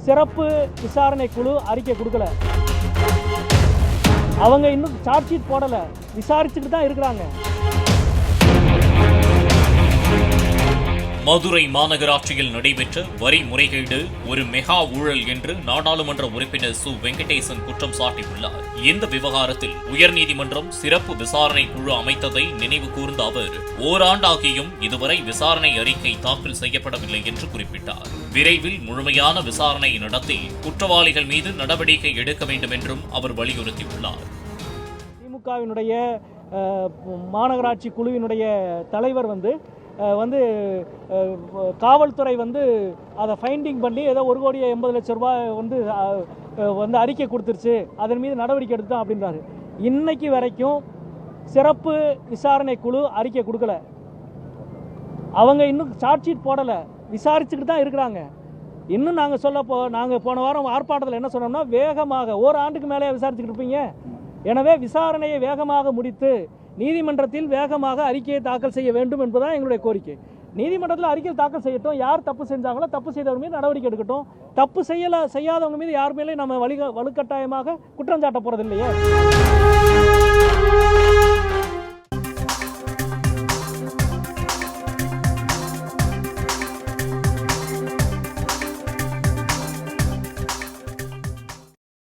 சிறப்பு விசாரணை குழு அறிக்கை கொடுக்கல. அவங்க இன்னும் சார்ஜ் ஷீட் போடலை, விசாரிச்சுட்டு தான் இருக்கிறாங்க. மதுரை மாநகராட்சியில் நடைபெற்ற வரி முறைகேடு ஒரு மெகா ஊழல் என்று நாடாளுமன்ற உறுப்பினர் சு வெங்கடேசன் குற்றம் சாட்டியுள்ளார். இந்த விவகாரத்தில் உயர்நீதிமன்றம் சிறப்பு விசாரணை குழு அமைத்ததை நினைவு கூர்ந்த அவர், ஓராண்டாகியும் இதுவரை விசாரணை அறிக்கை தாக்கல் செய்யப்படவில்லை என்று குறிப்பிட்டார். விரைவில் முழுமையான விசாரணை நடத்தி குற்றவாளிகள் மீது நடவடிக்கை எடுக்க வேண்டும் என்றும் அவர் வலியுறுத்தியுள்ளார். திமுகவினுடைய மாநகராட்சி குழுவினுடைய தலைவர் வந்து காவல்துறை அதை ஃபைண்டிங் பண்ணி ஏதோ 1,80,00,000 ரூபாய் அறிக்கை கொடுத்துருச்சு, அதன் மீது நடவடிக்கை எடுத்தோம் அப்படின்றாரு. இன்னைக்கு வரைக்கும் சிறப்பு விசாரணை குழு அறிக்கை கொடுக்கல. அவங்க இன்னும் சார்ஜ் ஷீட் போடலை, விசாரிச்சுக்கிட்டு தான் இருக்கிறாங்க. இன்னும் நாங்கள் போன வாரம் ஆர்ப்பாட்டத்தில் என்ன சொன்னோம்னா, வேகமாக ஓராண்டுக்கு மேலே விசாரிச்சுக்கிட்டு இருப்பீங்க, எனவே விசாரணையை வேகமாக முடித்து நீதிமன்றத்தில் வேகமாக அறிக்கையை தாக்கல் செய்ய வேண்டும் என்பதுதான் எங்களுடைய கோரிக்கை. நீதிமன்றத்தில் அறிக்கை தாக்கல் செய்யட்டும், யார் தப்பு செஞ்சாங்களோ தப்பு செய்தவங்க மீது நடவடிக்கை எடுக்கட்டும். தப்பு செய்யாதவங்க மீது யார் மேலே நம்ம வலுக்கட்டாயமாக குற்றம் சாட்ட போறது இல்லையே.